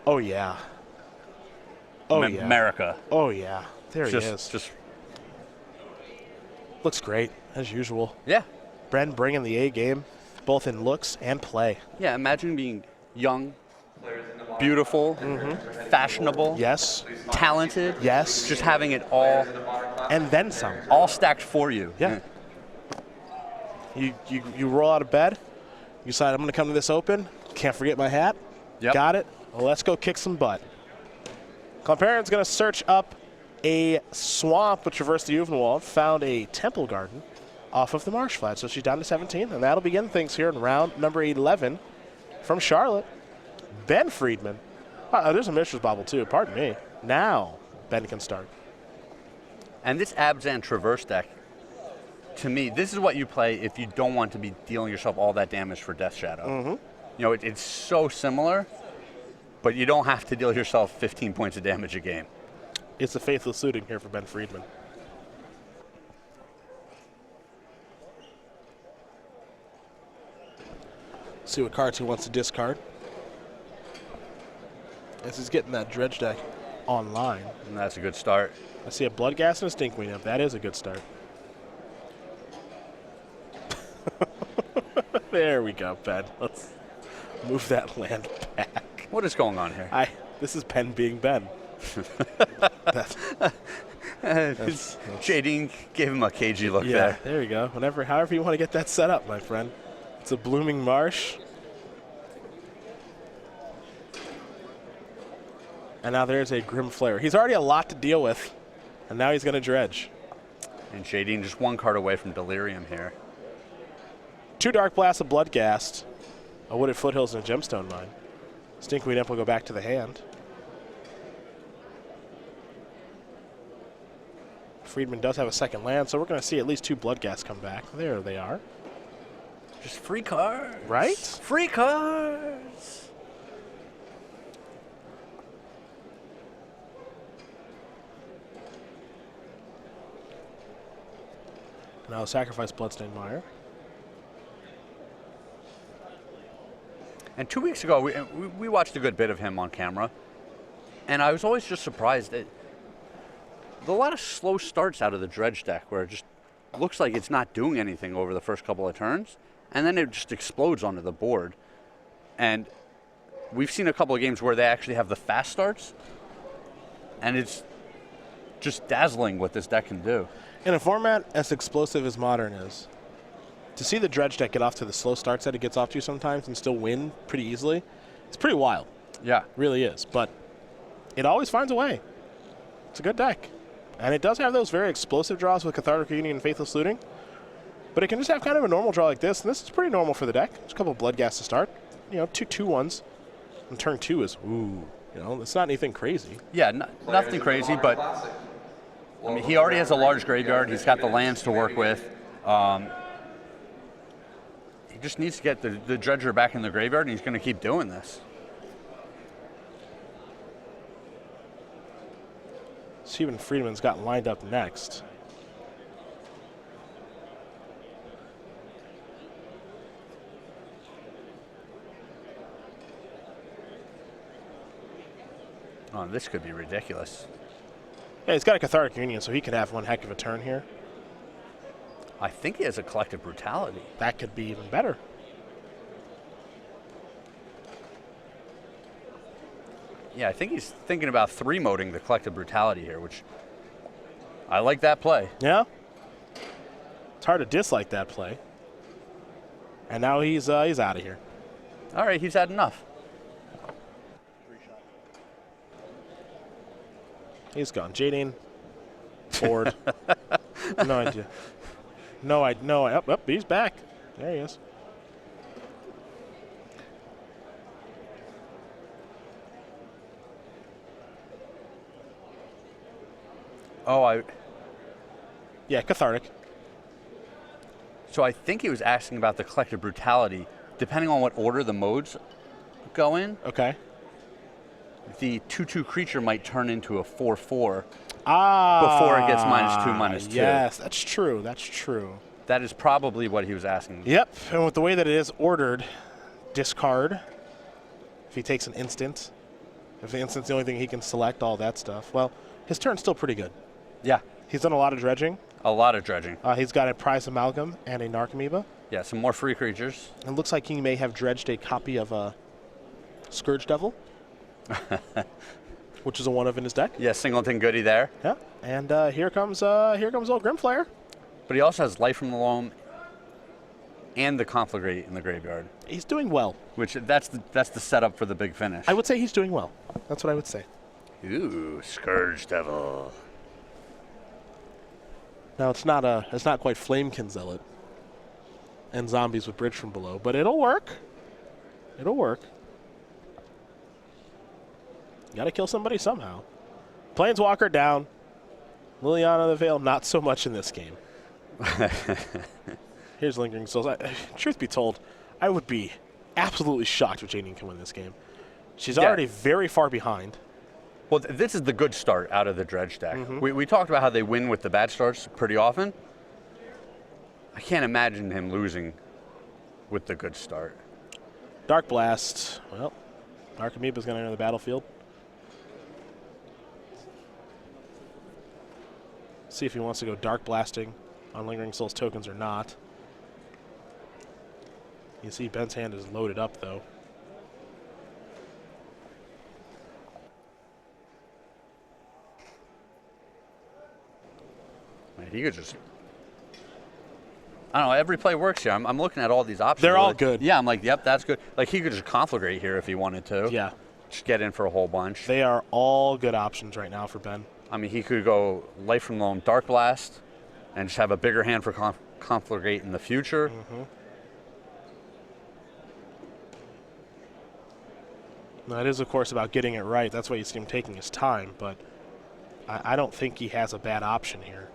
Oh, yeah. Oh, yeah. America. Oh, yeah. There he is. Just looks great, as usual. Yeah. Ben bringing the A game, both in looks and play. Yeah, imagine being young, beautiful, fashionable, Yes. talented. Yes. Just having it all And then some. all stacked for you. Yeah. You roll out of bed, you decide I'm going to come to this open, can't forget my hat. Yep. Got it. Well, let's go kick some butt. Klomparens going to search up a swamp, which traversed the Uvenwald, found a temple garden off of the marsh flat. So she's down to 17, and that'll begin things here in round number 11 from Charlotte. Ben Friedman. Oh, there's a Mishra's Bobble, too. Pardon me. Now Ben can start. And this Abzan Traverse deck, to me, this is what you play if you don't want to be dealing yourself all that damage for Death Shadow. You know, it's so similar, but you don't have to deal yourself 15 points of damage a game. It's a faithless looting here for Ben Friedman. See what cards he wants to discard. As he's getting that dredge deck online. And that's a good start. I see a Bloodghast and a Stinkweed up. That is a good start. There we go, Ben. Let's move that land back. What is going on here? This is Ben being Ben. Jadine gave him a cagey look there. There you go. However you want to get that set up, my friend. It's a blooming marsh. And now there's a Grim Flare. He's already a lot to deal with, and now he's going to dredge. And Jadine just one card away from Delirium here. 2 Dark Blasts, a Bloodghast, a Wooded Foothills, and a Gemstone Mine. Stinkweed Imp will go back to the hand. Friedman does have a second land, so we're going to see at least 2 Bloodghasts come back. There they are. Just free cards. Right? Free cards. Now sacrifice Bloodstained Mire. And 2 weeks ago, we watched a good bit of him on camera, and I was always just surprised that there's a lot of slow starts out of the dredge deck where it just looks like it's not doing anything over the first couple of turns, and then it just explodes onto the board. And we've seen a couple of games where they actually have the fast starts, and it's just dazzling what this deck can do. In a format as explosive as Modern is, to see the dredge deck get off to the slow starts that it gets off to sometimes and still win pretty easily, it's pretty wild. Yeah. It really is. But it always finds a way. It's a good deck. And it does have those very explosive draws with Cathartic Reunion and Faithless Looting. But it can just have kind of a normal draw like this, and this is pretty normal for the deck. Just a couple of Bloodghasts to start. You know, 2 2-1s. And turn 2 is, ooh, you know, it's not anything crazy. Yeah, nothing crazy, but I mean, he already has a large graveyard. He's got the lands to work with. He just needs to get the dredger back in the graveyard, and he's going to keep doing this. Steven Friedman's got lined up next. Oh, this could be ridiculous. Yeah, he's got a Cathartic Union, so he could have one heck of a turn here. I think he has a Collective Brutality. That could be even better. Yeah, I think he's thinking about 3-moding the Collective Brutality here, which I like that play. Yeah. It's hard to dislike that play. And now he's out of here. All right, he's had enough. He's gone. Jadine. Ford. No idea. Up, he's back. There he is. Yeah, Cathartic. So I think he was asking about the Collective Brutality. Depending on what order the modes go in, Okay. the 2/2 creature might turn into a 4/4 Ah. before it gets -2/-2. Yes, that's true. That's true. That is probably what he was asking. Yep, and with the way that it is ordered, discard if he takes an instant, If the instant's the only thing he can select, all that stuff. Well, his turn's still pretty good. Yeah. He's done a lot of dredging. A lot of dredging. He's got a prize amalgam and a Narcomoeba. Yeah, some more free creatures. It looks like he may have dredged a copy of a Scourge Devil, which is a one of in his deck. Yeah, singleton goodie there. Yeah, and here comes old Grimflayer. But he also has Life from the Loam and the Conflagrate in the graveyard. He's doing well. Which that's the setup for the big finish. I would say he's doing well. That's what I would say. Ooh, Scourge Devil. Now it's not quite Flamekin Zealot and zombies with bridge from below, but it'll work. It'll work. Got to kill somebody somehow. Planeswalker down. Liliana of the Veil, not so much in this game. Here's Lingering Souls. Truth be told, I would be absolutely shocked if Jadine can win this game. She's already very far behind. Well, this is the good start out of the dredge deck. We talked about how they win with the bad starts pretty often. I can't imagine him losing with the good start. Dark Blast. Well, Narcomoeba's going to enter the battlefield. See if he wants to go Dark Blasting on Lingering Souls tokens or not. You see Ben's hand is loaded up, though. Man, he could just... I don't know, every play works here. I'm looking at all these options. They're all good. Yeah, I'm like, yep, that's good. Like, he could just Conflagrate here if he wanted to. Yeah. Just get in for a whole bunch. They are all good options right now for Ben. I mean, he could go Life from Loam, Dark Blast, and just have a bigger hand for Conflagrate in the future. Now, it is, of course, about getting it right. That's why you see him taking his time, but I don't think he has a bad option here.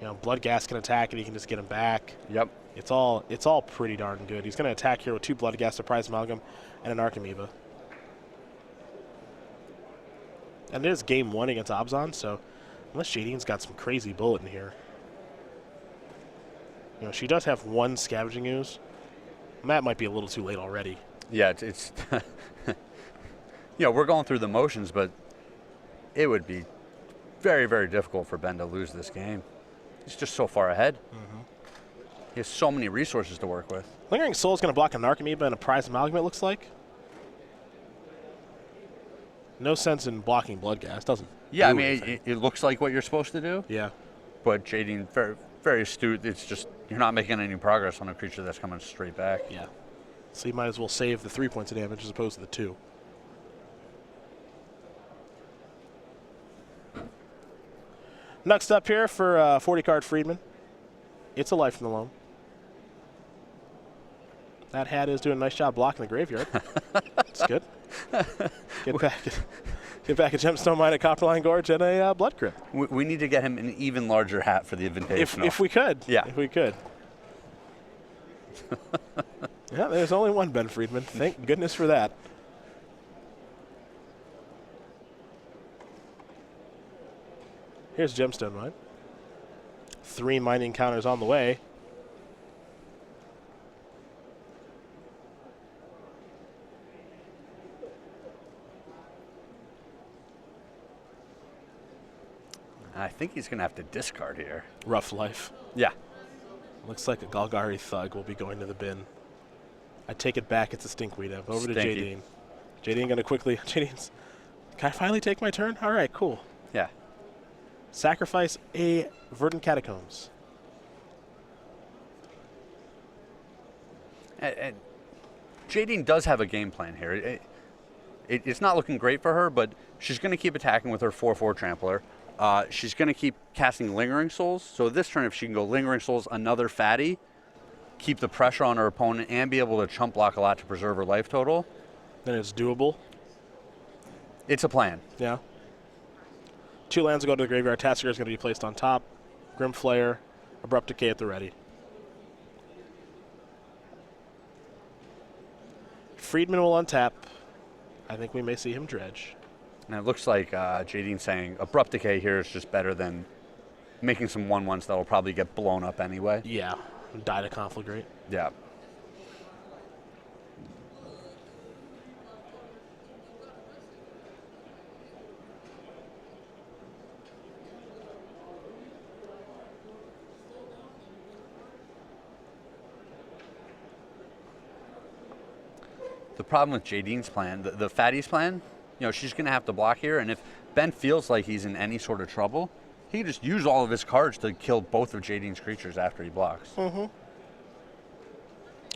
You know, Bloodghast can attack and he can just get him back. Yep. It's all pretty darn good. He's going to attack here with 2 Bloodghast, a Prize Amalgam, and an Narcomoeba. And it is game 1 against Abzan, so unless Jadine's got some crazy bullet in here. You know, she does have 1 Scavenging Ooze. And that might be a little too late already. Yeah, it's you know, we're going through the motions, but it would be very, very difficult for Ben to lose this game. He's just so far ahead. He has so many resources to work with. Lingering Soul is going to block a Narcomoeba and a Prize Amalgam, it looks like. No sense in blocking Bloodghast, doesn't Yeah, I mean, it looks like what you're supposed to do. Yeah. But Jadine, very, very astute. It's just you're not making any progress on a creature that's coming straight back. Yeah. So you might as well save the 3 points of damage as opposed to the 2. Next up here for 40-card Friedman, it's a Life from the Loam. That hat is doing a nice job blocking the graveyard. It's good. Get back a Gemstone Mine, a Copperline Gorge, and a Blood Crypt. We need to get him an even larger hat for the Invitational. If we could. Yeah. If we could. Yeah, there's only one Ben Friedman. Thank goodness for that. Here's Gemstone Mine. 3 mining counters on the way. I think he's going to have to discard here. Rough life. Yeah. Looks like a Golgari Thug will be going to the bin. I take it back. It's a Stinkweed. Over to Jadine. Jadine going to quickly. Jadine's. Can I finally take my turn? All right, cool. Yeah. Sacrifice a Verdant Catacombs. And Jadine does have a game plan here. It's not looking great for her, but she's going to keep attacking with her 4/4 Trampler. She's going to keep casting Lingering Souls. So this turn, if she can go Lingering Souls, another fatty, keep the pressure on her opponent, and be able to chump block a lot to preserve her life total. Then it's doable. It's a plan. Yeah. 2 lands will go to the graveyard. Tasker is going to be placed on top. Grimflayer, Abrupt Decay at the ready. Friedman will untap. I think we may see him dredge. And it looks like Jadine's saying Abrupt Decay here is just better than making some 1/1s that'll probably get blown up anyway. Yeah. Die to Conflagrate. Yeah. The problem with Jadine's plan, the fatty's plan, she's going to have to block here. And if Ben feels like he's in any sort of trouble, he can just use all of his cards to kill both of Jadine's creatures after he blocks. Mm-hmm.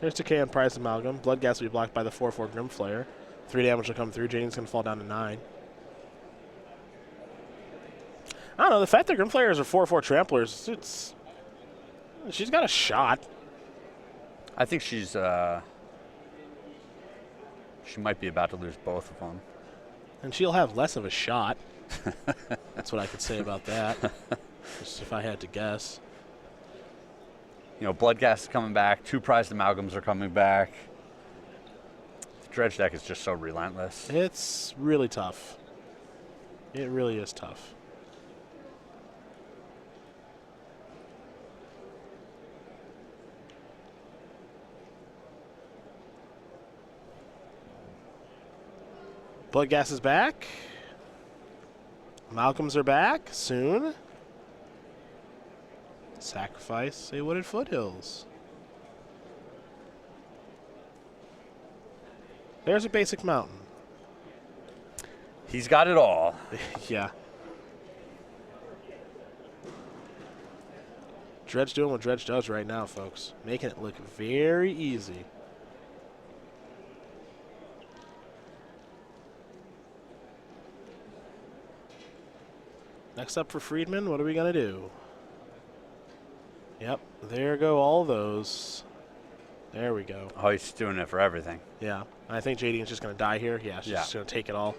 Here's Decay on Prized Amalgam. Bloodghast will be blocked by the 4/4 Grimflayer. 3 damage will come through. Jadine's going to fall down to 9. I don't know. The fact that Grimflayers are 4/4 Tramplers, she's got a shot. I think she might be about to lose both of them. And she'll have less of a shot. That's what I could say about that, just if I had to guess. Bloodghast is coming back. 2 Prized Amalgams are coming back. The Dredge deck is just so relentless. It's really tough. It really is tough. Bloodghast is back. Malcolms are back soon. Sacrifice a Wooded Foothills. There's a basic mountain. He's got it all. Yeah. Dredge doing what Dredge does right now, folks. Making it look very easy. Next up for Friedman, what are we going to do? Yep, there go all those. There we go. Oh, he's doing it for everything. Yeah, I think Jadine's just going to die here. Yeah, she's Yeah. just going to take it all.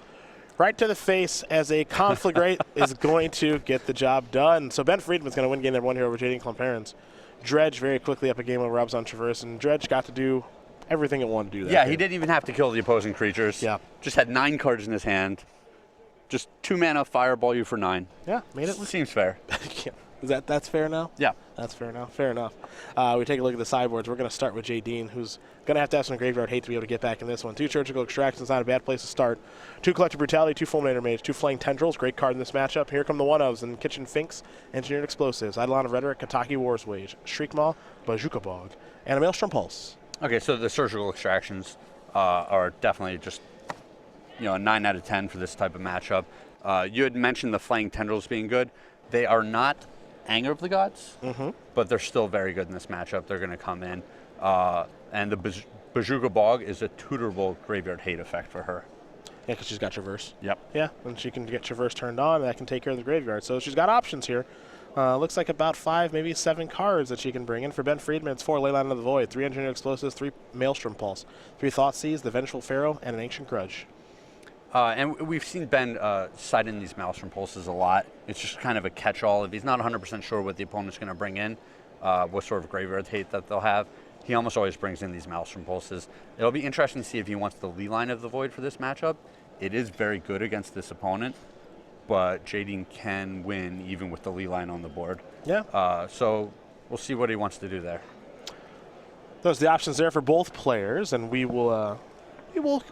Right to the face as a Conflagrate is going to get the job done. So Ben Friedman's going to win game number 1 here over Jadine Klomparens. Dredge very quickly up a game over Rob's on Traverse, and Dredge got to do everything it wanted to do. Yeah, he didn't even have to kill the opposing creatures. Yeah. Just had 9 cards in his hand. Just 2 mana, fireball you for 9. Yeah, made it. Seems fair. Is that's fair now? Yeah. That's fair enough. Fair enough. We take a look at the sideboards. We're going to start with Jadine, who's going to have some graveyard hate to be able to get back in this one. 2 Surgical Extractions, not a bad place to start. 2 Collective Brutality, 2 Fulminator Mage, 2 Flaying Tendrils, great card in this matchup. Here come the one-ofs and Kitchen Finks, Engineered Explosives, Eidolon of Rhetoric, Kentucky War's Wage, Shriekmaw, Bazooka Bog, and a Maelstrom Pulse. Okay, so the Surgical Extractions are definitely just, a 9 out of 10 for this type of matchup. You had mentioned the Flaying Tendrils being good. They are not Anger of the Gods, but they're still very good in this matchup. They're going to come in. And the Bazooka Bog is a tutorable graveyard hate effect for her. Yeah, because she's got Traverse. Yep. Yeah, and she can get Traverse turned on, and that can take care of the graveyard. So she's got options here. Looks like about 5, maybe 7 cards that she can bring in. For Ben Friedman, it's 4 Leyline of the Void, 3 Engineered Explosives, 3 Maelstrom Pulse, 3 Thoughtseize, the Vengeful Pharaoh, and an Ancient Grudge. And we've seen Ben side in these Maelstrom Pulses a lot. It's just kind of a catch-all. If he's not 100% sure what the opponent's going to bring in, what sort of graveyard hate that they'll have, he almost always brings in these Maelstrom Pulses. It'll be interesting to see if he wants the Leyline of the Void for this matchup. It is very good against this opponent, but Jadine can win even with the Leyline on the board. Yeah. So we'll see what he wants to do there. Those are the options there for both players, and we will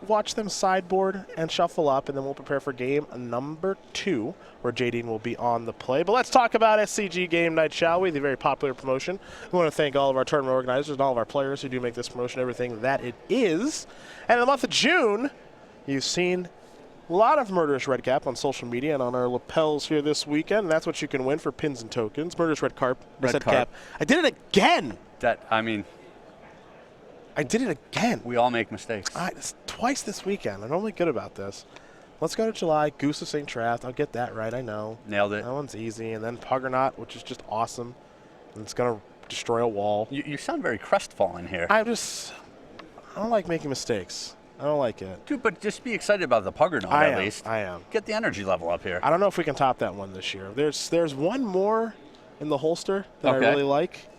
watch them sideboard and shuffle up, and then we'll prepare for game number 2, where Jadine will be on the play. But let's talk about SCG Game Night, shall we? The very popular promotion. We want to thank all of our tournament organizers and all of our players who do make this promotion everything that it is. And in the month of June, you've seen a lot of Murderous Redcap on social media and on our lapels here this weekend. And that's what you can win for pins and tokens. Murderous Redcap. I did it again. I did it again. We all make mistakes. It's twice this weekend. I'm only good about this. Let's go to July. Goose of St. Traft. I'll get that right, I know. Nailed it. That one's easy. And then Puggernaut, which is just awesome. And it's going to destroy a wall. You sound very crestfallen here. I don't like making mistakes. I don't like it. Dude, but just be excited about the Puggernaut at least. I am. Get the energy level up here. I don't know if we can top that one this year. There's one more in the holster that I really like.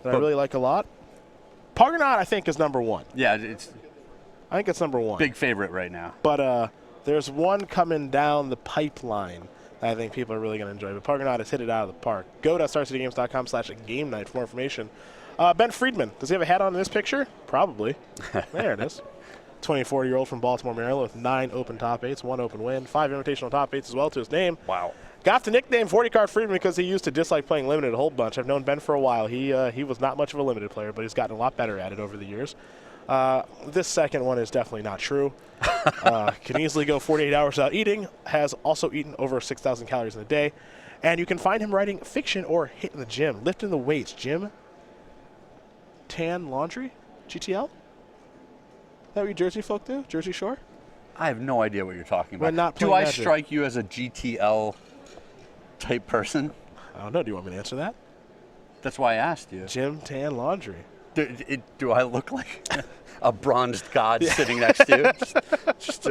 I really like a lot. Puggernaut, I think, is number 1. Yeah, I think it's number 1. Big favorite right now. But there's one coming down the pipeline that I think people are really going to enjoy. But Puggernaut has hit it out of the park. Go to StarCityGames.com/game night for more information. Ben Friedman, does he have a hat on in this picture? Probably. There it is. 24-year-old from Baltimore, Maryland, with 9 open top 8s, 1 open win, 5 invitational top 8s as well to his name. Wow. Got the nickname 40 Card Friedman because he used to dislike playing Limited a whole bunch. I've known Ben for a while. He was not much of a Limited player, but he's gotten a lot better at it over the years. This second one is definitely not true. Can easily go 48 hours without eating. Has also eaten over 6,000 calories in a day. And you can find him writing fiction or hitting the gym, lifting the weights. Gym, tan, laundry, GTL? Is that what you Jersey folk do? Jersey Shore? I have no idea what you're talking about. We're not Do playing I Magic. strike you as a GTL type person? I don't know. Do you want me to answer that? That's why I asked you. Gym, tan, laundry. Do I look like a bronzed god sitting next to you? Just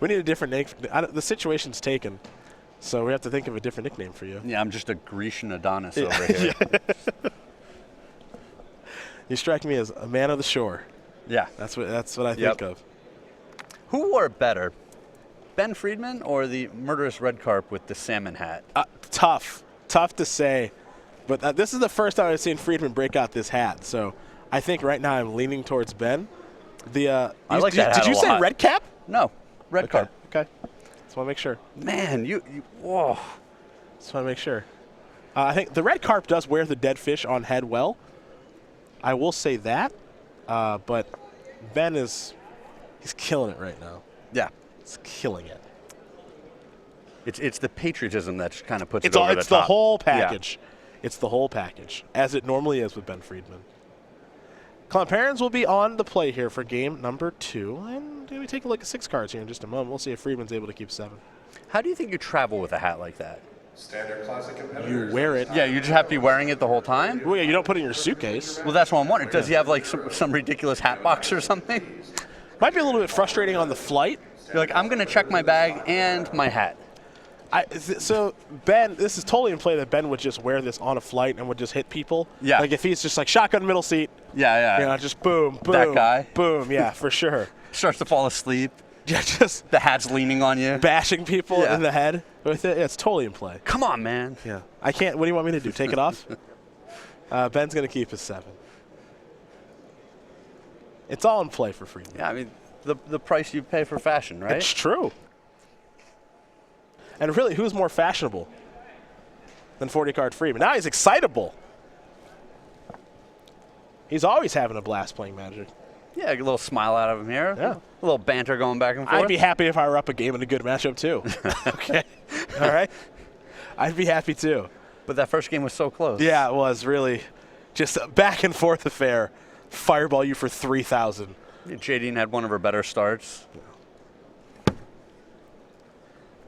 We need a different name. The situation's taken, so we have to think of a different nickname for you. yeah, I'm just a Grecian Adonis over here. You strike me as a man of the shore. Yeah. That's what I think of. Who wore it better, Ben Friedman or the murderous red carp with the salmon hat? Tough to say, but this is the first time I've seen Friedman break out this hat. So I think right now I'm leaning towards Ben. I like that hat Did you a say lot. red cap? No, red carp. Okay. Just want to make sure. Man, whoa. Just want to make sure. I think the red carp does wear the dead fish on head well. I will say that, but Ben he's killing it right now. Yeah. He's killing it. It's the patriotism that just kind of puts It's it over it's the the top. whole package. It's the whole package, as it normally is with Ben Friedman. Klomparens will be on the play here for game number 2, and we take a look at 6 cards here in just a moment. We'll see if Friedman's able to keep 7. How do you think you travel with a hat like that? Standard classic You wear it. Yeah, you just have to be wearing it the whole time? Well, yeah, you don't put it in your suitcase. Well, that's what I'm wondering. Does he have like some ridiculous hat box or something? Might be a little bit frustrating on the flight. You're like, I'm going to check my bag and my hat. So Ben, this is totally in play that Ben would just wear this on a flight and would just hit people. Yeah. Like if he's just like shotgun middle seat, Yeah. just boom, boom. That guy? Boom, yeah, for sure. Starts to fall asleep. Yeah, just The hat's leaning on you. bashing people Yeah. in the head with it. Yeah, it's totally in play. Come on, man. Yeah. I can't. What do you want me to do? Take it off? Ben's going to keep his 7. It's all in play for Friedman. Yeah, I mean, the price you pay for fashion, right? It's true. And really, who's more fashionable than 40-card Friedman? Now he's excitable. He's always having a blast playing Magic. Yeah, a little smile out of him here. Yeah. A little banter going back and forth. I'd be happy if I were up a game in a good matchup, too. Okay? All right? I'd be happy, too. But that first game was so close. Yeah, it was really just a back and forth affair. Fireball you for 3,000. Jadine had one of her better starts.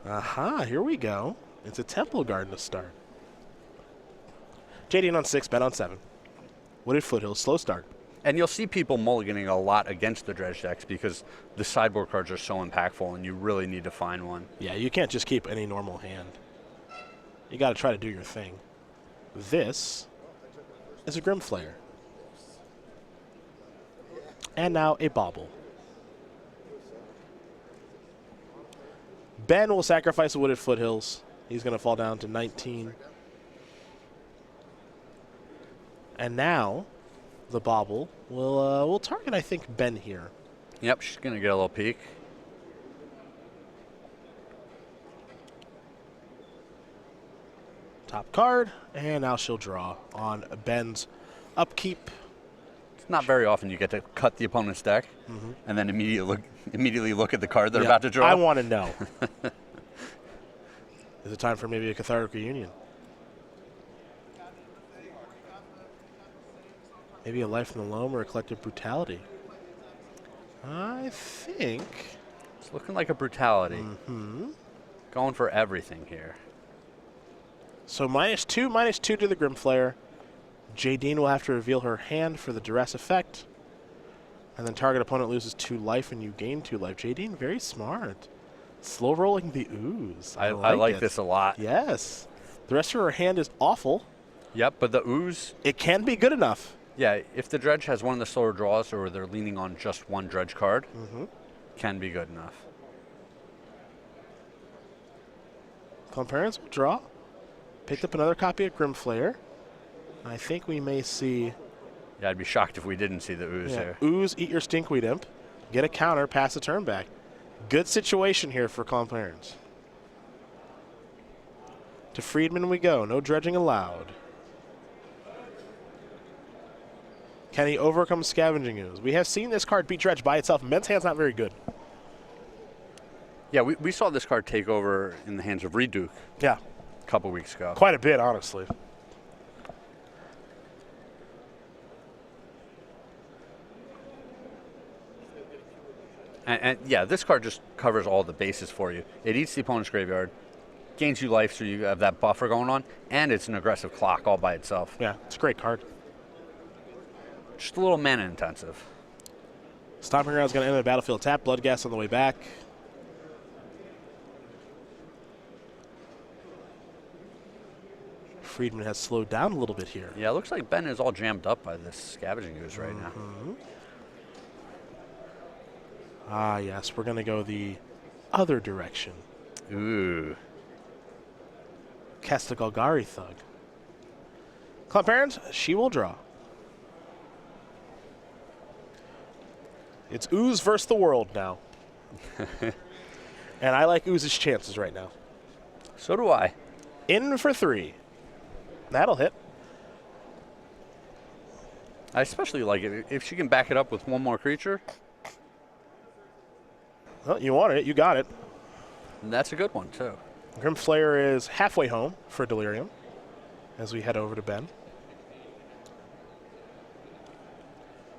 Aha, here we go. It's a Temple Garden to start. Jadine on 6, Ben on 7. Wooded Foothills, slow start. And you'll see people mulliganing a lot against the dredge decks because the sideboard cards are so impactful and you really need to find one. Yeah, you can't just keep any normal hand. You got to try to do your thing. This is a Grimflayer. And now a Bauble. Ben will sacrifice the Wooded Foothills. He's going to fall down to 19. And now the Bauble will target, I think, Ben here. Yep, she's going to get a little peek. Top card, and now she'll draw on Ben's upkeep. It's not very often you get to cut the opponent's deck and then immediately look at the card they're Yeah, about to draw. I want to know. Is it time for maybe a cathartic reunion? Maybe a life in the loam or a collective brutality? I think. It's looking like a brutality. Going for everything here. So -2 to the Grimflayer. Jadine will have to reveal her hand for the duress effect. And then target opponent loses 2 life and you gain 2 life. Jadine, very smart. Slow rolling the ooze. I like it. this a lot. Yes. The rest of her hand is awful. Yep, but the ooze, It can be good enough. yeah, if the dredge has one of the slower draws or they're leaning on just one dredge card, can be good enough. Klomparens will draw. Picked up another copy of Grimflayer. I think we may see Yeah, I'd be shocked if we didn't see the ooze here. Ooze, eat your Stinkweed Imp. Get a counter, pass a turn back. Good situation here for Klomparens. To Friedman we go. No dredging allowed. Can he overcome Scavenging Ooze? We have seen this card beat Dredge by itself. Ben's hand's not very good. Yeah, we saw this card take over in the hands of Reduke Yeah, a couple weeks ago. quite a bit, honestly. And yeah, this card just covers all the bases for you. It eats the opponent's graveyard, gains you life so you have that buffer going on, and it's an aggressive clock all by itself. Yeah, it's a great card. Just a little mana intensive. Stomping Ground is going to enter the battlefield tap. Bloodghast on the way back. Friedman has slowed down a little bit here. Yeah, it looks like Ben is all jammed up by this Scavenging Ooze right now. Ah, yes, we're going to go the other direction. Ooh. Cast the Golgari Thug. Klomparens, she will draw. It's Ooze versus the world now. And I like Ooze's chances right now. So do I. In for 3. That'll hit. I especially like it if she can back it up with one more creature. Well, you wanted it, you got it. And that's a good one, too. Grimflayer is halfway home for Delirium as we head over to Ben.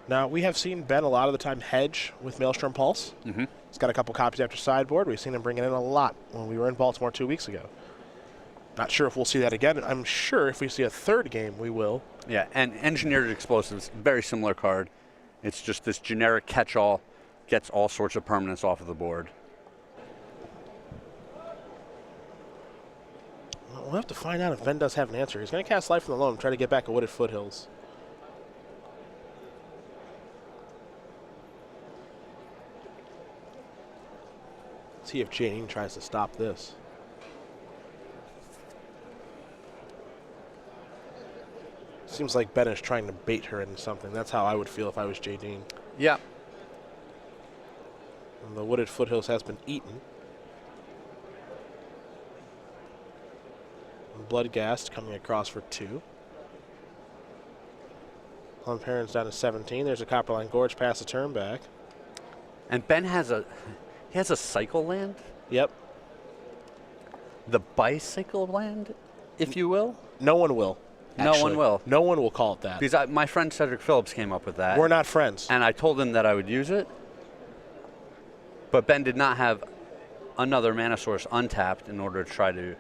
Now, we have seen Ben a lot of the time hedge with Maelstrom Pulse. He's got a couple copies after sideboard. We've seen him bring it in a lot when we were in Baltimore 2 weeks ago. Not sure if we'll see that again. I'm sure if we see a third game, we will. Yeah, and Engineered Explosives, very similar card. It's just this generic catch-all, gets all sorts of permanents off of the board. Well, we'll have to find out if Ben does have an answer. He's going to cast Life from the Loam and try to get back at Wooded Foothills. See if Jadine tries to stop this. Seems like Ben is trying to bait her into something. That's how I would feel if I was Jadine. Yeah. And the Wooded Foothills has been eaten. Bloodghast coming across for 2. Klomparens down to 17. There's a Copperline Gorge past the turn back. And Ben has a cycle land? Yep. The bicycle land, if you will? No one will. No Actually, one will. No one will call it that. Because my friend Cedric Phillips came up with that. We're not friends. And I told him that I would use it. But Ben did not have another mana source untapped in order to try to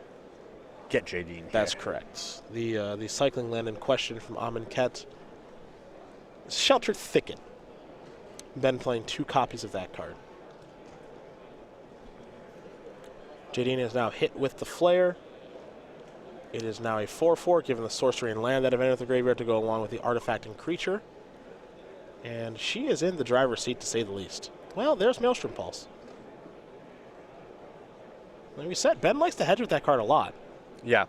get Jadine. That's correct. The cycling land in question from Amonkhet. Sheltered Thicket. Ben playing 2 copies of that card. Jadine is now hit with the Flare. It is now a 4/4, given the sorcery and land that have entered the graveyard to go along with the artifact and creature. And she is in the driver's seat, to say the least. Well, there's Maelstrom Pulse. Like we said, Ben likes to hedge with that card a lot. Yeah.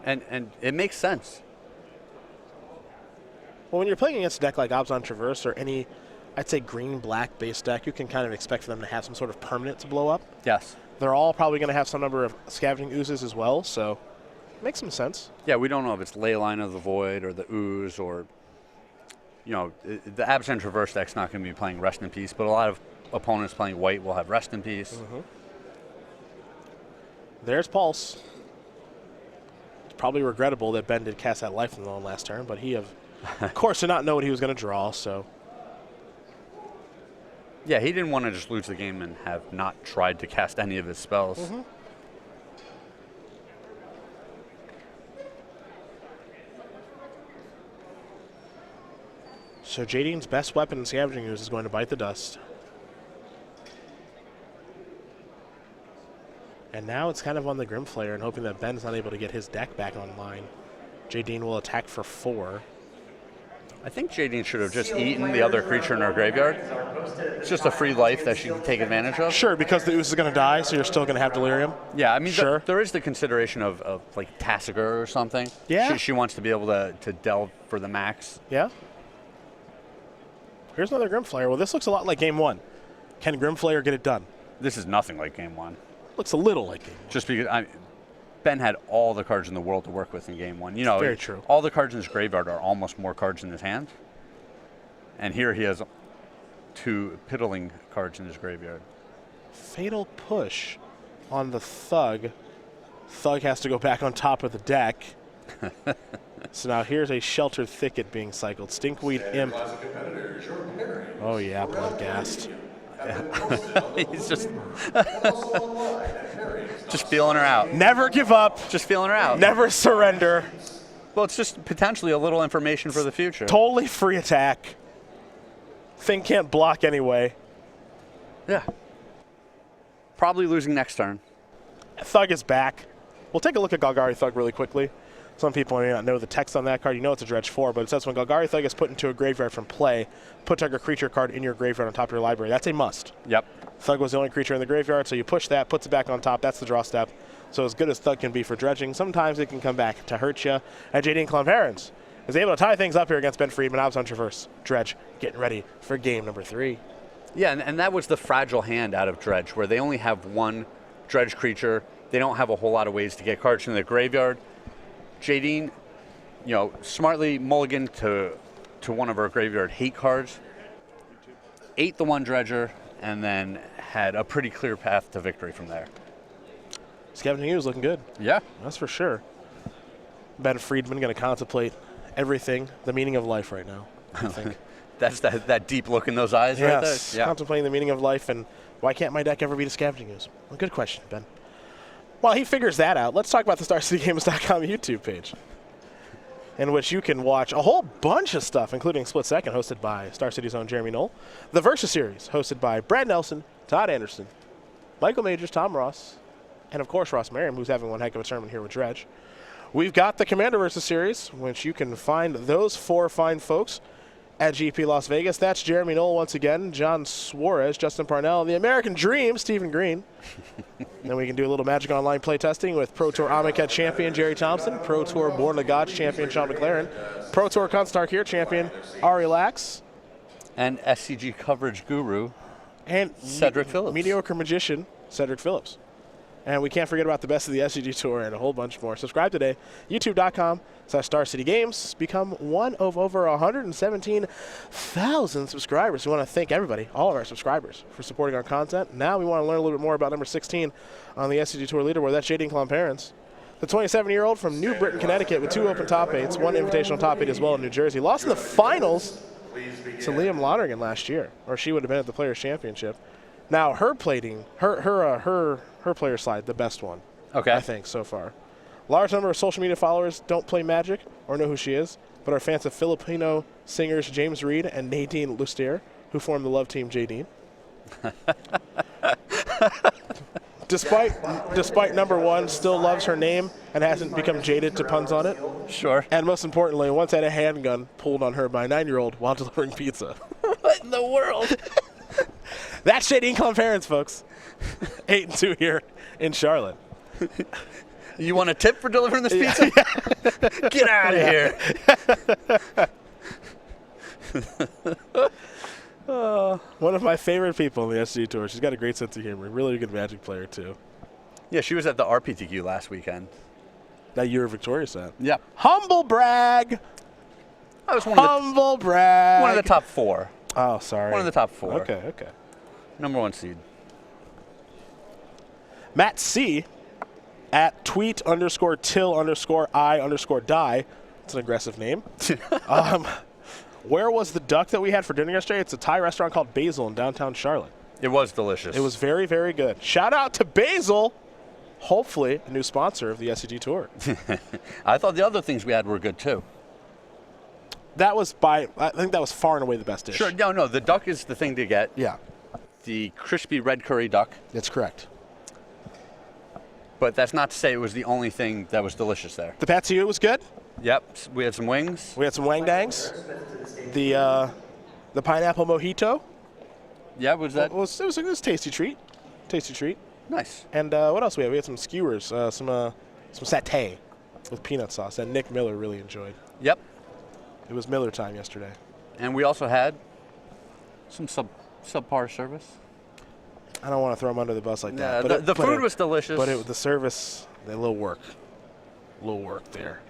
And it makes sense. Well, when you're playing against a deck like Abzan Traverse or any, I'd say, green-black base deck, you can kind of expect for them to have some sort of permanent to blow up. Yes. They're all probably going to have some number of Scavenging Oozes as well, so it makes some sense. Yeah, we don't know if it's Leyline of the Void or the Ooze or, you know, the Abzan Traverse deck's not going to be playing Rest in Peace, but a lot of opponents playing white will have Rest in Peace. There's Pulse. It's probably regrettable that Ben did cast that Life from the Loam last turn, but he, of course, did not know what he was going to draw, so. Yeah, he didn't want to just lose the game and have not tried to cast any of his spells. So Jadine's best weapon in Scavenging Ooze is going to bite the dust. And now it's kind of on the Grimflayer and hoping that Ben's not able to get his deck back online. Jadine will attack for 4. I think Jadine should have just eaten the other creature in her graveyard. It's just a free life that she can take advantage of. Sure, because the Ooze is going to die, so you're still going to have Delirium. Yeah, I mean, Sure. there is the consideration of like Tassiger or something. Yeah. She wants to be able to delve for the max. Yeah. Here's another Grimflayer. Well, this looks a lot like Game 1. Can Grimflayer get it done? This is nothing like Game 1. Looks a little like Game 1. Just because Ben had all the cards in the world to work with in game 1. You know, Very true. All the cards in his graveyard are almost more cards in his hand. And here he has 2 piddling cards in his graveyard. Fatal Push on the Thug. Thug has to go back on top of the deck. So now here's a Sheltered Thicket being cycled. Stinkweed Imp. Oh yeah, Bloodghast. He's just feeling her out. Never give up. Just feeling her out. Never surrender. Well, it's just potentially a little information for the future. Totally free attack. Thing can't block anyway. Yeah. Probably losing next turn. Thug is back. We'll take a look at Golgari Thug really quickly. Some people may not know the text on that card. You know it's a Dredge 4, but it says when Golgari Thug is put into a graveyard from play, put target creature card in your graveyard on top of your library. That's a must. Yep. Thug was the only creature in the graveyard, so you push that, puts it back on top. That's the draw step. So as good as Thug can be for dredging, sometimes it can come back to hurt you. And Jadine Klomparens is able to tie things up here against Ben Friedman. Obs on Traverse. Dredge getting ready for game number 3. Yeah, and that was the fragile hand out of Dredge, where they only have 1 Dredge creature. They don't have a whole lot of ways to get cards from the graveyard. Jadine, you know, smartly mulliganed to one of our graveyard hate cards, ate the 1 Dredger, and then had a pretty clear path to victory from there. Scavenging Ooze looking good. Yeah. That's for sure. Ben Friedman going to contemplate everything, the meaning of life right now, I think. That's that deep look in those eyes right there. Yes, contemplating the meaning of life and why can't my deck ever beat a Scavenging Ooze? Well, good question, Ben. While he figures that out, let's talk about the StarCityGames.com YouTube page, in which you can watch a whole bunch of stuff, including Split Second, hosted by Star City's own Jeremy Knoll, the Versus Series, hosted by Brad Nelson, Todd Anderson, Michael Majors, Tom Ross, and of course Ross Merriam, who's having one heck of a tournament here with Dredge. We've got the Commander Versus Series, which you can find those 4 fine folks at GP Las Vegas. That's Jeremy Knoll once again, John Suarez, Justin Parnell, the American Dream, Stephen Green. Then we can do a little Magic Online playtesting with Pro Tour Amonkhet champion Jerry Thompson, Pro Tour Born of Gods champion Sean McLaren, Pro Tour Constark here champion Ari Lax, And SCG coverage guru and Cedric Phillips. Mediocre magician Cedric Phillips. And we can't forget about the best of the SCG Tour and a whole bunch more. Subscribe today, youtube.com/StarCityGames. Become one of over 117,000 subscribers. We want to thank everybody, all of our subscribers, for supporting our content. Now we want to learn a little bit more about number 16 on the SCG Tour leaderboard. That's Jadine Klomparens, the 27-year-old from New Britain, Connecticut, with 2 open top 8s, 1 invitational top 8 as well in New Jersey. Lost in the finals to Liam Lonergan last year, or she would have been at the Players' Championship. Now her plating, her player slide, the best one, Okay. I think, so far. Large number of social media followers don't play Magic or know who she is, but are fans of Filipino singers James Reed and Nadine Lustier, who form the love team Jadine. Despite number 1, still loves her name and hasn't become jaded to puns on it. Sure. And most importantly, once had a handgun pulled on her by a 9-year-old while delivering pizza. What in the world? That's Jadine Klomparens, folks. 8-2 here in Charlotte. You want a tip for delivering this pizza? Get out of here. One of my favorite people in the SCG Tour. She's got a great sense of humor. Really good Magic player, too. Yeah, she was at the RPTQ last weekend. That you were victorious at. Yeah. Humble brag. I was Humble brag. one of the top 4. Oh, sorry. One of the top 4. Okay. Number 1 seed. Matt C. at tweet_till_I_die. It's an aggressive name. Where was the duck that we had for dinner yesterday? It's a Thai restaurant called Basil in downtown Charlotte. It was delicious. It was very, very good. Shout out to Basil. Hopefully a new sponsor of the SCG Tour. I thought the other things we had were good too. I think that was far and away the best dish. Sure, no, the duck is the thing to get. Yeah, The crispy red curry duck. that's correct. But that's not to say it was the only thing that was delicious there. The Patsu was good. Yep, we had some wings. We had some wang dangs. The pineapple mojito. Yeah, was that? It was a tasty treat. Tasty treat. Nice. And what else we had? We had some skewers, some satay with peanut sauce that Nick Miller really enjoyed. Yep. It was Miller time yesterday. And we also had some subpar service. I don't want to throw him under the bus like that. Yeah, the food was delicious. But the service A little work. A little work there.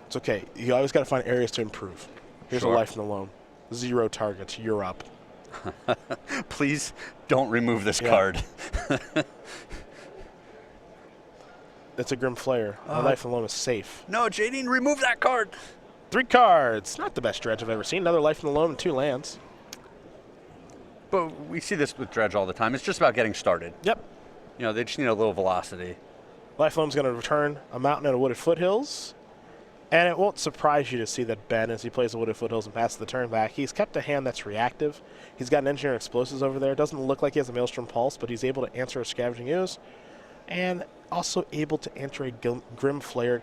It's okay. You always got to find areas to improve. Here's a life in the loam. 0 targets. You're up. Please don't remove this card. It's a Grim Flayer. A life in the loam is safe. No, Jadine, remove that card. 3 cards. Not the best dredge I've ever seen. Another life in the loam and 2 lands. But we see this with dredge all the time. It's just about getting started. Yep. You know, they just need a little velocity. Life in the loam's going to return a mountain and a wooded foothills. And it won't surprise you to see that Ben, as he plays the wooded foothills and passes the turn back, he's kept a hand that's reactive. He's got an engineer explosives over there. Doesn't look like he has a Maelstrom Pulse, but he's able to answer a Scavenging Ooze. And also able to enter a Grim Flayer,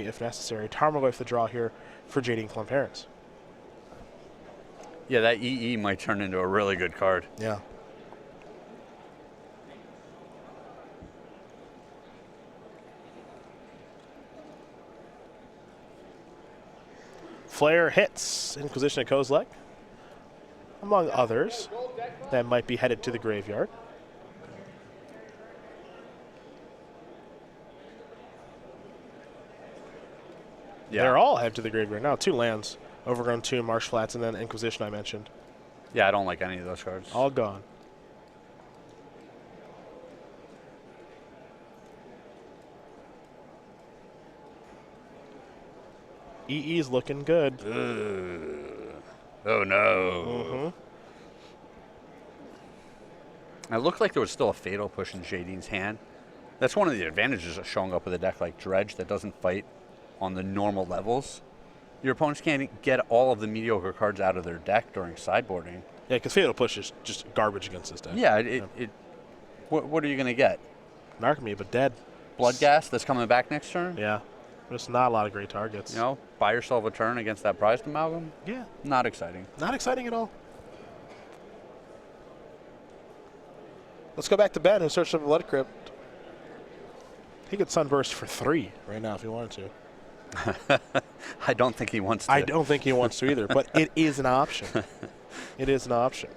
if necessary. Tarmogoyf the draw here for Jadine Klomparens. Yeah, that EE might turn into a really good card. Yeah. Flayer hits Inquisition of Kozilek, among others that might be headed to the graveyard. Yeah. They're all headed to the graveyard now. 2 lands, Overgrown Tomb, Marsh Flats, and then Inquisition I mentioned. Yeah, I don't like any of those cards. All gone. EE's looking good. Oh, no. It looked like there was still a Fatal Push in Jadine's hand. That's one of the advantages of showing up with a deck like Dredge that doesn't fight on the normal levels. Your opponents can't get all of the mediocre cards out of their deck during sideboarding. Yeah, because Fatal Push is just garbage against this deck. Yeah, what are you going to get? Narcomoeba dead. Bloodghast that's coming back next turn? Yeah. There's not a lot of great targets. You know, buy yourself a turn against that prized amalgam? Yeah. Not exciting. Not exciting at all. Let's go back to Ben, who searched up Blood Crypt. He could Sunburst for 3 right now if he wanted to. I don't think he wants to. I don't think he wants to either, but it is an option. It is an option.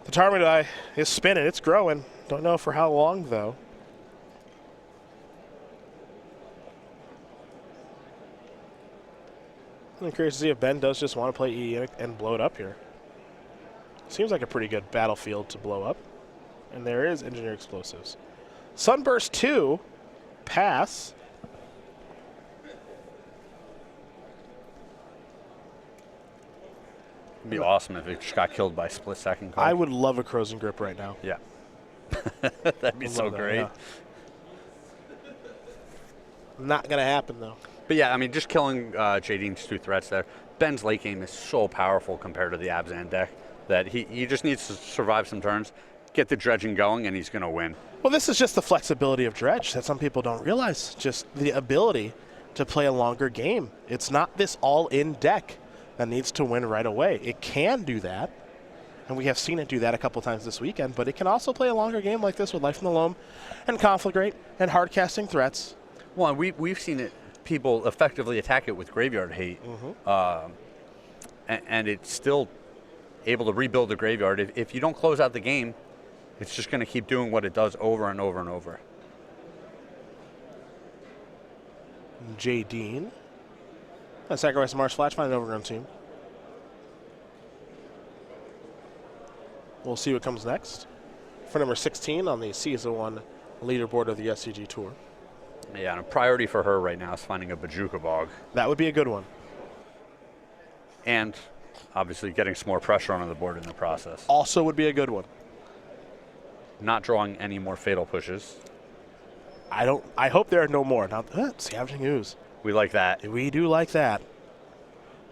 The Tarmogoyf is spinning. It's growing. Don't know for how long, though. I'm curious to see if Ben does just want to play E and blow it up here. Seems like a pretty good battlefield to blow up. And there is Engineer Explosives. Sunburst 2, pass. It'd be awesome if it just got killed by split second card. I would love a Crows and Grip right now. Yeah. That'd be so great. Yeah. Not going to happen, though. But yeah, I mean, just killing Jadine's 2 threats there. Ben's late game is so powerful compared to the Abzan deck that he just needs to survive some turns, get the dredging going, and he's going to win. Well, this is just the flexibility of Dredge that some people don't realize. Just the ability to play a longer game. It's not this all-in deck that needs to win right away. It can do that, and we have seen it do that a couple times this weekend, but it can also play a longer game like this with Life in the Loam and Conflagrate and hard-casting threats. Well, we've seen it. People effectively attack it with Graveyard Hate, and it's still able to rebuild the graveyard. If you don't close out the game, it's just going to keep doing what it does over and over and over. Jadine. Sacrifice Marsh Flash, find an Overgrown Team. We'll see what comes next. For number 16 on the Season 1 leaderboard of the SCG Tour. Yeah, and a priority for her right now is finding a Bajuka Bog. That would be a good one. And obviously getting some more pressure onto the board in the process. Also would be a good one. Not drawing any more Fatal Pushes. I hope there are no more. Now, Scavenging Ooze. We like that. We do like that.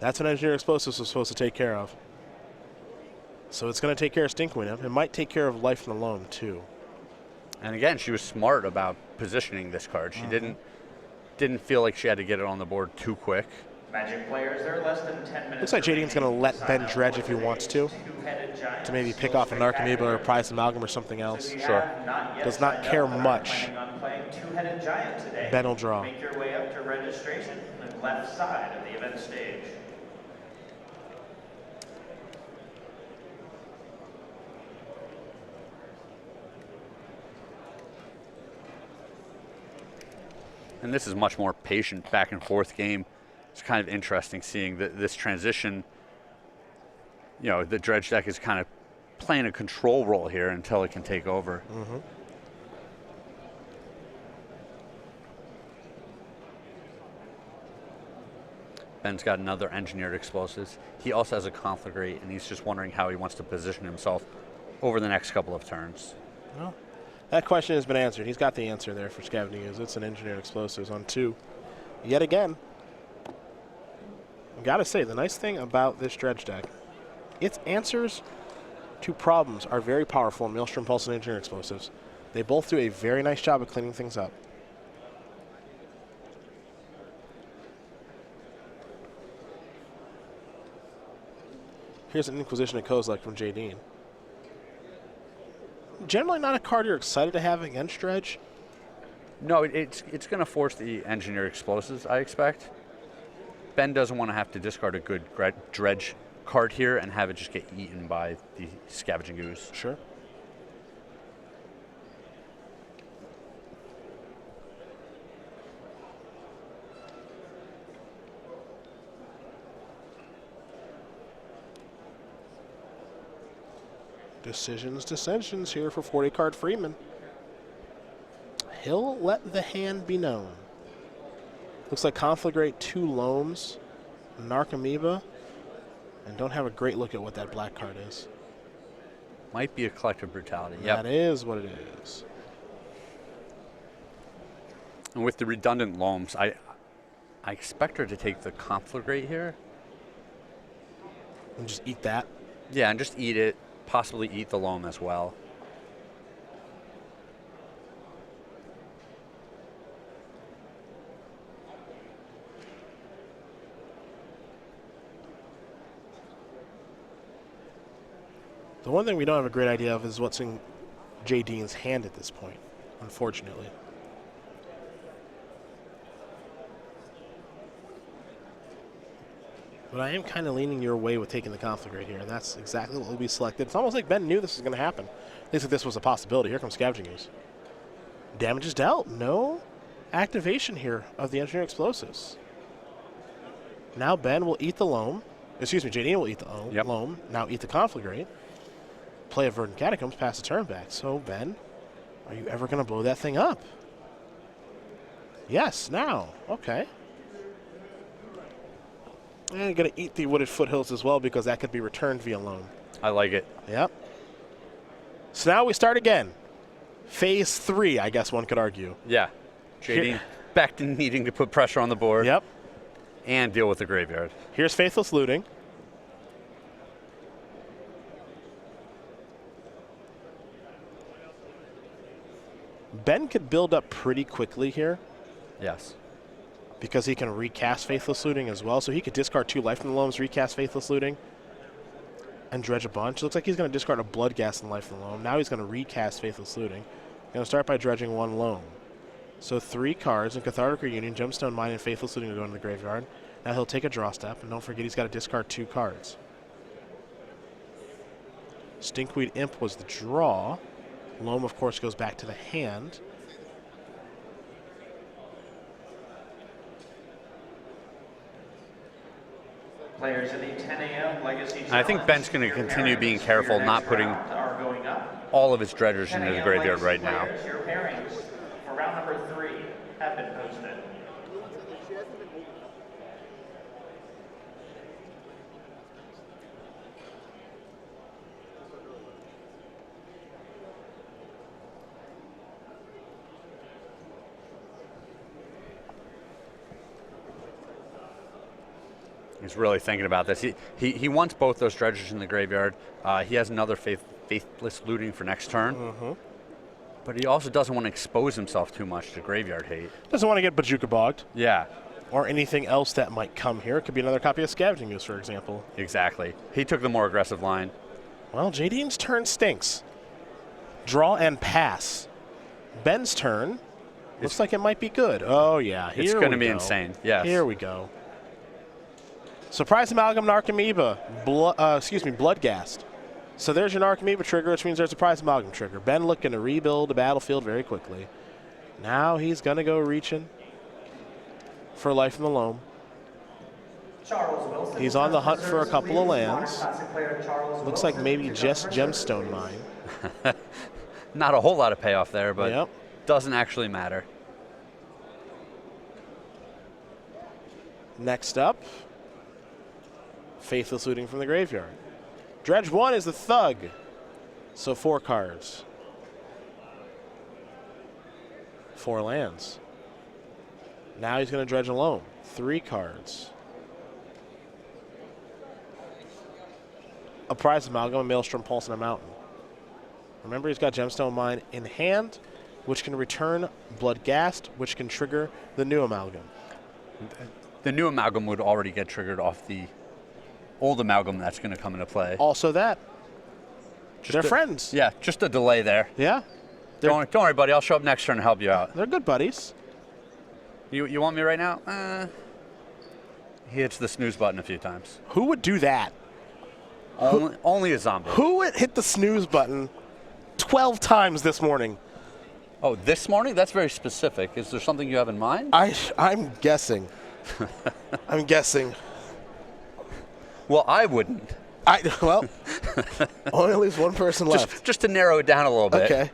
That's what Engineer Explosives was supposed to take care of. So it's going to take care of Stinkwind. It might take care of Life in the Loam, too. And again, she was smart about positioning this card. She didn't feel like she had to get it on the board too quick. Magic players, there are less than 10 minutes. Looks like Jadine's going to let Ben dredge if he wants to maybe pick off a Narcomoeba or a Prize Amalgam or something else. Sure. Does not care much. Two-headed giant today. Ben will draw. Make your way up to registration on the left side of the event stage. And this is much more patient back and forth game. It's kind of interesting seeing this transition. You know, the dredge deck is kind of playing a control role here until it can take over. Mm-hmm. Ben's got another engineered explosives. He also has a conflagrate, and he's just wondering how he wants to position himself over the next couple of turns. Well, that question has been answered. He's got the answer there for scavenging use. It's an engineered explosives on 2. Yet again, I've got to say, the nice thing about this dredge deck, its answers to problems are very powerful in Maelstrom Pulse and engineered explosives. They both do a very nice job of cleaning things up. Here's an Inquisition of Kozilek from Jadine. Generally not a card you're excited to have against dredge. No, it's going to force the engineered explosives, I expect. Ben doesn't want to have to discard a good dredge card here and have it just get eaten by the scavenging ooze. Sure. Dissensions here for 40-card Friedman. He'll let the hand be known. Looks like Conflagrate, 2 Loams, Narcomoeba, and don't have a great look at what that black card is. Might be a collective brutality. Yep. That is what it is. And with the redundant Loams, I expect her to take the Conflagrate here. And just eat that. Yeah, and just eat it. Possibly eat the loam as well. The one thing we don't have a great idea of is what's in Jadine's hand at this point, unfortunately. But I am kind of leaning your way with taking the Conflagrate here, and that's exactly what will be selected. It's almost like Ben knew this was going to happen. At least if this was a possibility. Here comes Scavenging Ooze. Damage is dealt. No activation here of the Engineered Explosives. Now Ben will eat the loam. Excuse me, Jadine will eat the loam. Now eat the Conflagrate. Play a Verdant Catacombs, pass the turn back. So Ben, are you ever going to blow that thing up? Yes, now. Okay. And going to eat the Wooded Foothills as well because that could be returned via loam. I like it. Yep. So now we start again. Phase 3, I guess one could argue. Yeah. Jadine back to needing to put pressure on the board. Yep. And deal with the graveyard. Here's Faithless Looting. Ben could build up pretty quickly here. Yes. Because he can recast Faithless Looting as well. So he could discard 2 Life from the Loams, recast Faithless Looting, and dredge a bunch. Looks like he's going to discard a Bloodghast and Life from the Loam. Now he's going to recast Faithless Looting. Going to start by dredging 1 Loam. So 3 cards in Cathartic Reunion, Gemstone Mine, and Faithless Looting to go into the graveyard. Now he'll take a draw step, and don't forget he's got to discard 2 cards. Stinkweed Imp was the draw. Loam, of course, goes back to the hand. Players in the 10 a.m. Legacy. I think Ben's going to continue being careful, not putting all of his dredgers into the graveyard right now. Your pairings for round number 3 have been posted. He's really thinking about this. He wants both those dredgers in the graveyard. He has another Faithless Looting for next turn. Mm-hmm. But he also doesn't want to expose himself too much to graveyard hate. Doesn't want to get Bajuka bogged. Yeah. Or anything else that might come here. It could be another copy of Scavenging Ooze, for example. Exactly. He took the more aggressive line. Well, Jadine's turn stinks. Draw and pass. Ben's turn looks like it might be good. Oh, yeah. It's going to be insane. Yes. Here we go. Surprise Amalgam Narcomoeba. Bloodghast. So there's your Narcomoeba trigger, which means there's a Surprise Amalgam trigger. Ben looking to rebuild the battlefield very quickly. Now he's going to go reaching for life in the loam. Charles Wilson. He's on the hunt for a couple of Modern lands. Classic player Charles Looks Wilson like maybe picks up just for gemstone mine. Not a whole lot of payoff there, but Yep. doesn't actually matter. Next up, Faithless Looting from the Graveyard. Dredge 1 is the Thug. So 4 cards. 4 lands. Now he's going to dredge alone. 3 cards. A Prize Amalgam, a Maelstrom Pulse, and a Mountain. Remember, he's got Gemstone Mine in hand, which can return Bloodghast, which can trigger the new Amalgam. The new Amalgam would already get triggered off the old Amalgam that's going to come into play. Also that. They're friends. Yeah, just a delay there. Yeah. Don't worry, buddy. I'll show up next turn and help you out. They're good buddies. You want me right now? He hits the snooze button a few times. Who would do that? Only a zombie. Who would hit the snooze button 12 times this morning? Oh, this morning? That's very specific. Is there something you have in mind? I'm guessing. I'm guessing. Well, I wouldn't. Well, only leaves one person left. Just to narrow it down a little bit. Okay.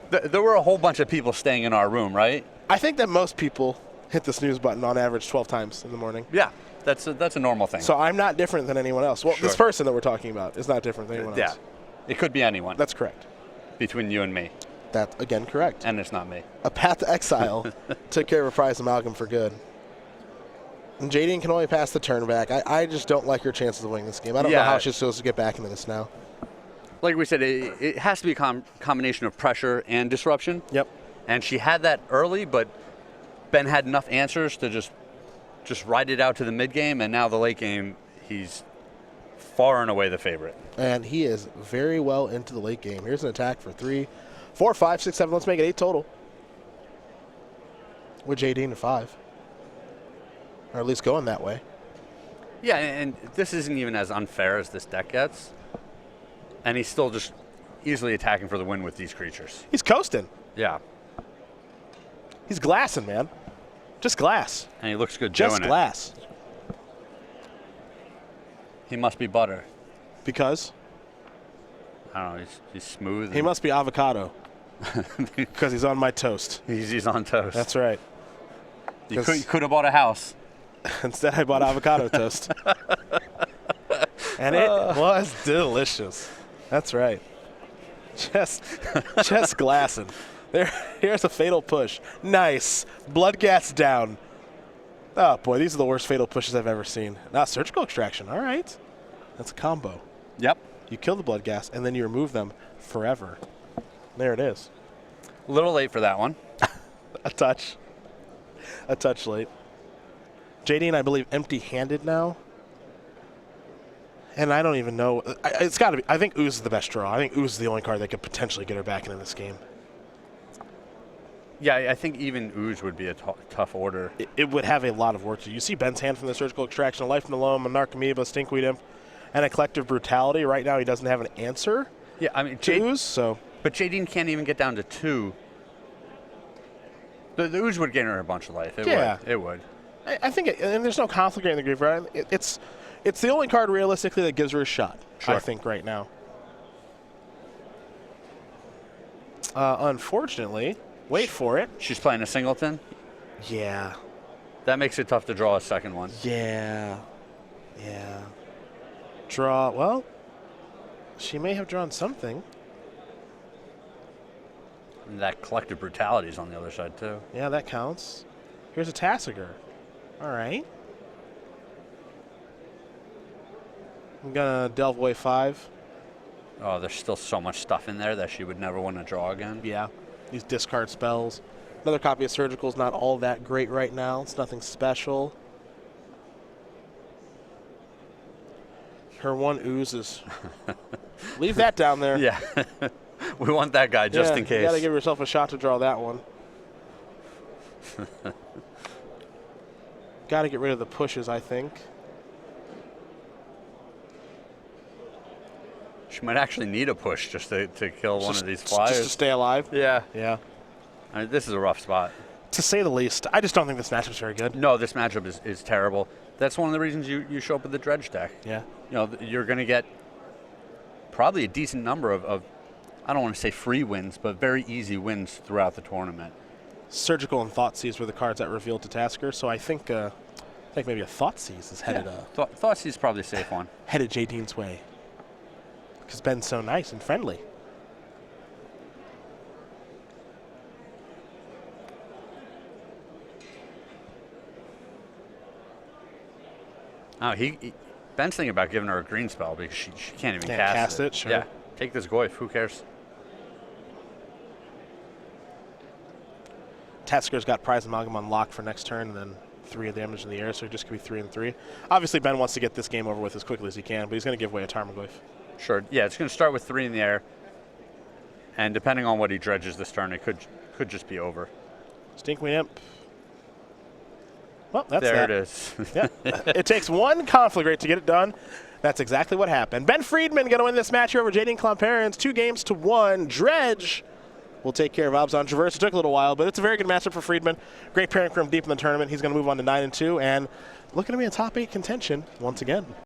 There were a whole bunch of people staying in our room, right? I think that most people hit the snooze button on average 12 times in the morning. Yeah, that's a normal thing. So I'm not different than anyone else. Well, Sure. this person that we're talking about is not different than anyone Yeah, else. it could be anyone. That's correct. Between you and me. That's, again, correct. And it's not me. A Path to Exile took care of a Prize Amalgam for good. And Jadine can only pass the turn back. I just don't like her chances of winning this game. I don't know how she's supposed to get back into this now. Like we said, it has to be a combination of pressure and disruption. Yep. And she had that early, but Ben had enough answers to just ride it out to the mid game, and now the late game, he's far and away the favorite. And he is very well into the late game. Here's an attack for 3, 4, 5, 6, 7. Let's make it 8 total. With Jadine at 5. Or at least going that way. Yeah, and this isn't even as unfair as this deck gets. And he's still just easily attacking for the win with these creatures. He's coasting. Yeah. He's glassing, man. Just glass. And he looks good Just doing glass. it. He must be butter. Because? I don't know, he's smooth. He must be avocado. Because he's on my toast. He's on toast. That's right. You could have bought a house. Instead, I bought avocado toast. And it was delicious. That's right. Just glassing. Here's a fatal push. Nice. Bloodghast down. Oh, boy, these are the worst fatal pushes I've ever seen. Now, surgical extraction. All right. That's a combo. Yep. You kill the Bloodghast, and then you remove them forever. There it is. A little late for that one. A touch. A touch late. Jadine, I believe, empty-handed now. And I don't even know. It's got to be. I think Ooze is the best draw. I think Ooze is the only card that could potentially get her back into this game. Yeah, I think even Ooze would be a tough order. It would have a lot of work to do. You see Ben's hand from the surgical extraction, a Life from the Loam, a Narcomoeba, Stinkweed Imp, and a Collective Brutality. Right now, he doesn't have an answer. Yeah, I mean, to Ooze, so. But Jadine can't even get down to 2. The Ooze would gain her a bunch of life. It would. It would. I think, and there's no conflict in the graveyard. It's the only card realistically that gives her a shot. Sure. I think right now. Unfortunately, wait for it. She's playing a singleton. Yeah. That makes it tough to draw a second one. Yeah. Yeah. Draw. Well, she may have drawn something. And that Collective Brutality is on the other side too. Yeah, that counts. Here's a Tassiger. All right. I'm going to delve away 5. Oh, there's still so much stuff in there that she would never want to draw again. Yeah. These discard spells. Another copy of Surgical is not all that great right now. It's nothing special. Her one Ooze is... Leave that down there. Yeah. We want that guy just in case. You got to give yourself a shot to draw that one. Got to get rid of the pushes, I think. She might actually need a push just to kill one of these flyers. Just to stay alive? Yeah. Yeah. I mean, this is a rough spot. to say the least. I just don't think this matchup's very good. No, this matchup is terrible. That's one of the reasons you show up with the dredge deck. Yeah. You know, you're going to get probably a decent number of, I don't want to say free wins, but very easy wins throughout the tournament. Surgical and Thoughtseize were the cards that revealed to Tasker, so I think maybe a Thoughtseize is headed Thoughtseize is probably a safe one. headed Jadine's way. Because Ben's so nice and friendly. Oh, Ben's thinking about giving her a green spell because she can't even Can't cast it, sure. Yeah, take this Goyf. Who cares? Tasker's got Prize Amalgam on lock for next turn, and then 3 of damage in the air, so it just could be 3 and 3. Obviously, Ben wants to get this game over with as quickly as he can, but he's going to give away a Tarmogoyf. Sure. Yeah, it's going to start with 3 in the air, and depending on what he dredges this turn, it could just be over. Stinkweed Imp. Well, that's there that. it is. Yeah. It takes one Conflagrate to get it done. That's exactly what happened. Ben Friedman going to win this match here over Jadine Klomparens, 2-1. Dredge will take care of Obzon Traverse. It took a little while, but it's a very good matchup for Friedman. Great pairing for him deep in the tournament. He's going to move on to 9-2, and looking to be in top 8 contention once again.